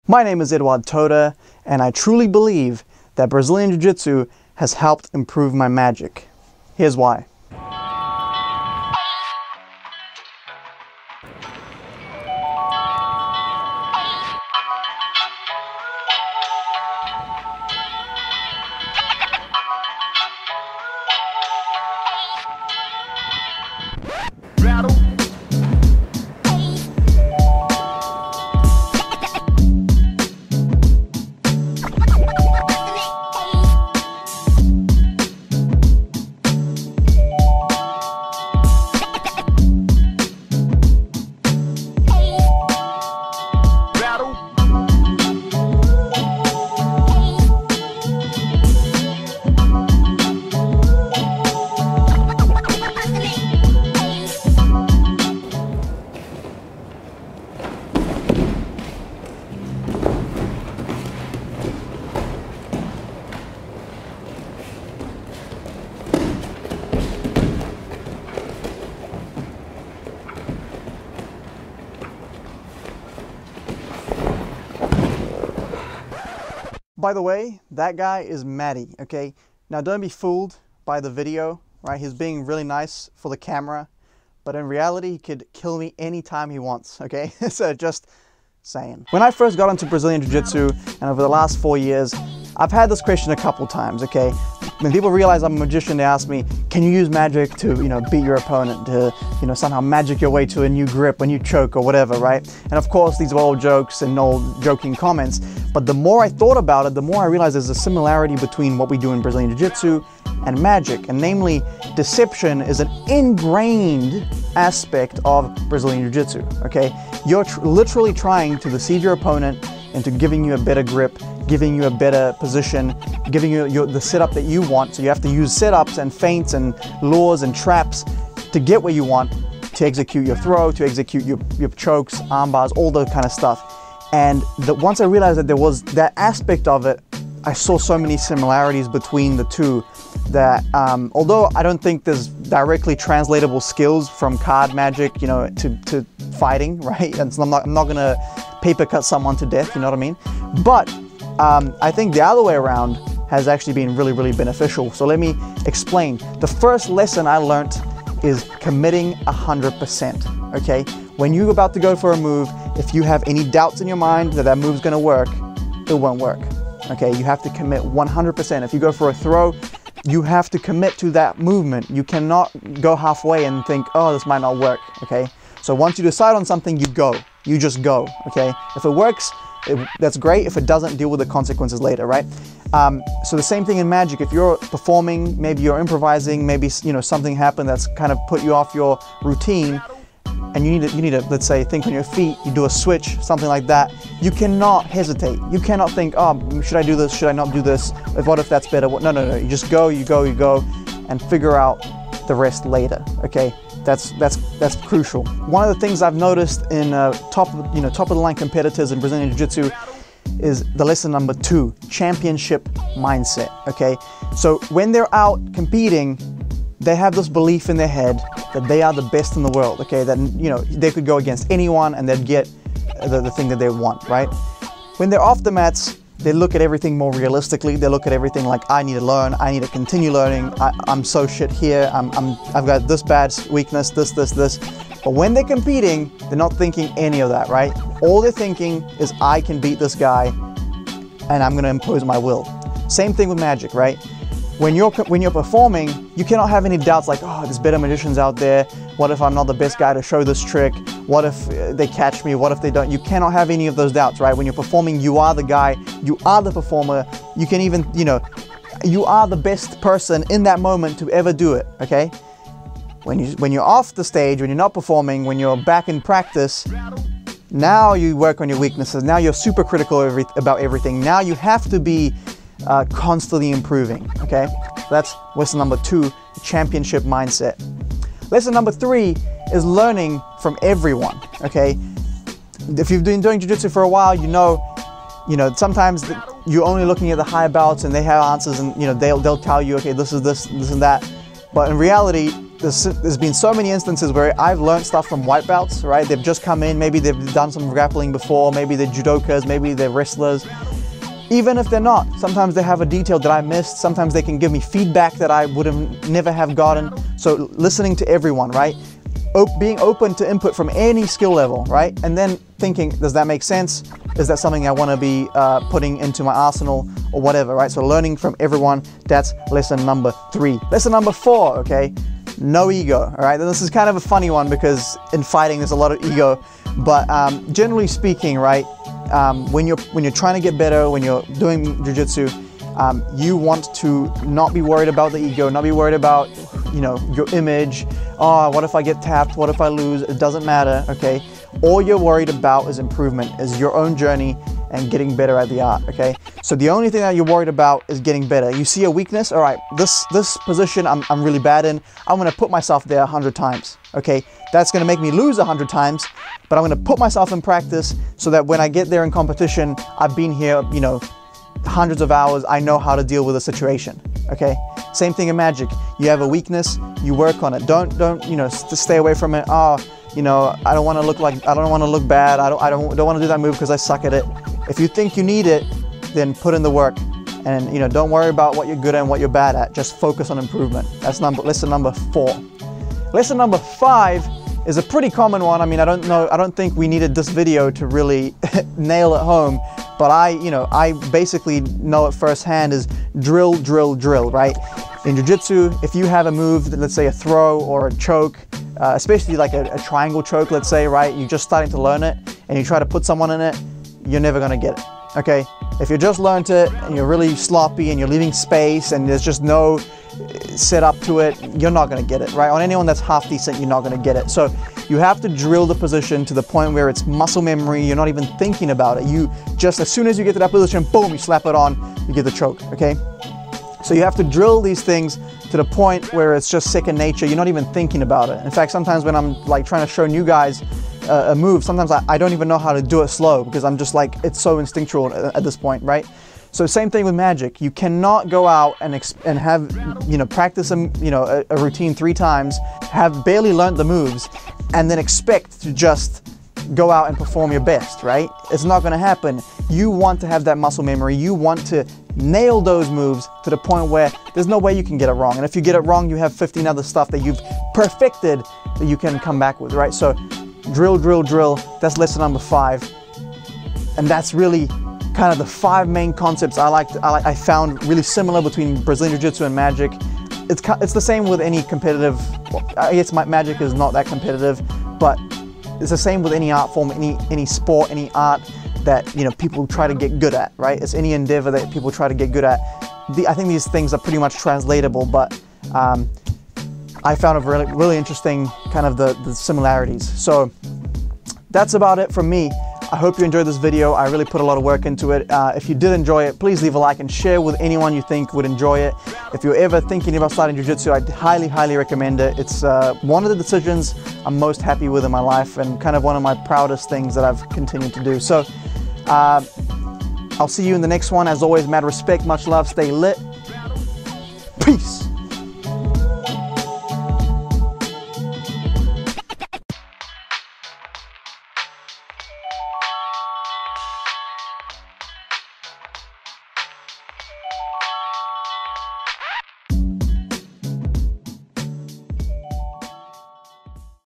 My name is Eduard Todor, and I truly believe that Brazilian Jiu Jitsu has helped improve my magic. Here's why. By the way, that guy is Matty, okay? Now don't be fooled by the video, right? He's being really nice for the camera, but in reality, he could kill me anytime he wants, okay? So just saying. When I first got into Brazilian Jiu Jitsu, and over the last 4 years, I've had this question a couple times, okay? When people realize I'm a magician, they ask me, can you use magic to, beat your opponent, to, somehow magic your way to a new grip when you choke or whatever, right? And of course, these are all jokes and all joking comments, but the more I thought about it, the more I realized there's a similarity between what we do in Brazilian Jiu Jitsu and magic, and namely, deception is an ingrained aspect of Brazilian Jiu Jitsu, okay? You're literally trying to deceive your opponent into giving you a better grip, giving you a better position, giving you the setup that you want. So you have to use setups and feints and lures and traps to get where you want, to execute your throw, to execute your chokes, arm bars, all that kind of stuff. And once I realized that there was that aspect of it, I saw so many similarities between the two that although I don't think there's directly translatable skills from card magic, to fighting, right? And so I'm not gonna paper cut someone to death, you know what I mean? But I think the other way around has actually been really, really beneficial. So let me explain. The first lesson I learned is committing 100%, okay? When you're about to go for a move, if you have any doubts in your mind that that move's gonna work, it won't work, okay? You have to commit 100%. If you go for a throw, you have to commit to that movement. You cannot go halfway and think, oh, this might not work, okay? So once you decide on something, you go. You just go, okay? If it works, that's great. If it doesn't, deal with the consequences later, right? So the same thing in magic. If you're performing, maybe you're improvising, maybe something happened that's kind of put you off your routine, and you need to, let's say, think on your feet, you do a switch, something like that. You cannot hesitate. You cannot think, oh, should I do this? Should I not do this? What if that's better? No. You just go, you go, and figure out the rest later, okay? That's crucial. One of the things I've noticed in top of the line competitors in Brazilian Jiu Jitsu is the lesson number 2, championship mindset, okay? So when they're out competing, they have this belief in their head that they are the best in the world, okay? That, they could go against anyone and they'd get the thing that they want, right? When they're off the mats, they look at everything more realistically. They look at everything like, I need to learn, I need to continue learning, I'm so shit here, I've got this bad weakness, this. But when they're competing, they're not thinking any of that, right? All they're thinking is, I can beat this guy and I'm gonna impose my will. Same thing with magic, right? When you're performing, you cannot have any doubts like, oh, there's better magicians out there. What if I'm not the best guy to show this trick? What if they catch me? What if they don't? You cannot have any of those doubts, right? When you're performing, you are the guy, you are the performer. You can even, you are the best person in that moment to ever do it, okay? When you're off the stage, when you're not performing, when you're back in practice, now you work on your weaknesses. Now you're super critical about everything. Now you have to be constantly improving, okay? That's lesson number 2, championship mindset. Lesson number 3 is learning from everyone, okay? If you've been doing jiu-jitsu for a while, sometimes you're only looking at the high belts and they have answers, and they'll tell you, okay, this is this and that. But in reality, there's been so many instances where I've learned stuff from white belts, right? They've just come in, maybe they've done some grappling before, maybe they're judokas, maybe they're wrestlers. Even if they're not, sometimes they have a detail that I missed, sometimes they can give me feedback that I would have never have gotten. So listening to everyone, right? Being open to input from any skill level, right? And then thinking, does that make sense? Is that something I want to be putting into my arsenal or whatever, right? So learning from everyone, that's lesson number 3. Lesson number 4, okay? No ego, all right? This is kind of a funny one because in fighting there's a lot of ego, but generally speaking, right? When you're trying to get better, when you're doing jiu-jitsu, you want to not be worried about the ego, not be worried about, you know, your image. Oh, what if I get tapped? What if I lose? It doesn't matter, okay? All you're worried about is improvement, is your own journey and getting better at the art, okay? So the only thing that you're worried about is getting better. You see a weakness, all right, this position I'm really bad in, I'm gonna put myself there 100 times, okay? That's gonna make me lose 100 times, but I'm gonna put myself in practice so that when I get there in competition, I've been here, you know, hundreds of hours, I know how to deal with a situation, okay? Same thing in magic. You have a weakness, you work on it. Don't you know, stay away from it. Oh, you know, I don't want to look bad. I don't want to do that move because I suck at it. If you think you need it, then put in the work, and you know, don't worry about what you're good at and what you're bad at. Just focus on improvement. That's lesson number 4. Lesson number 5 is a pretty common one. I mean, I don't think we needed this video to really nail it home, but I basically know it firsthand, is drill, drill, drill, right? In jiu-jitsu, if you have a move, let's say a throw or a choke, especially like a triangle choke, let's say, right? You're just starting to learn it and you try to put someone in it, you're never gonna get it, okay? If you just learned it and you're really sloppy and you're leaving space and there's just no set up to it, you're not gonna get it, right? On anyone that's half decent, you're not gonna get it. So you have to drill the position to the point where it's muscle memory, you're not even thinking about it. You just, as soon as you get to that position, boom, you slap it on, you get the choke, okay? So you have to drill these things to the point where it's just second nature, you're not even thinking about it. In fact, sometimes when I'm like trying to show new guys a move, sometimes I don't even know how to do it slow because I'm just like, it's so instinctual at this point, right? So same thing with magic. You cannot go out and have, you know, practice a routine 3 times, have barely learned the moves, and then expect to just go out and perform your best, right? It's not gonna happen. You want to have that muscle memory. You want to nail those moves to the point where there's no way you can get it wrong. And if you get it wrong, you have 15 other stuff that you've perfected that you can come back with, right? So drill, drill, drill. That's lesson number 5. And that's really kind of the 5 main concepts I found really similar between Brazilian Jiu Jitsu and magic. It's the same with any competitive, well, I guess magic is not that competitive, but it's the same with any art form, any sport, any art that, you know, people try to get good at, right? It's any endeavor that people try to get good at. I think these things are pretty much translatable, but I found it really interesting, kind of the similarities. So that's about it from me. I hope you enjoyed this video. I really put a lot of work into it. If you did enjoy it, please leave a like and share with anyone you think would enjoy it. If you're ever thinking about starting jiu-jitsu, I'd highly, highly recommend it. It's one of the decisions I'm most happy with in my life and kind of one of my proudest things that I've continued to do. So I'll see you in the next one. As always, mad respect, much love, stay lit. Peace.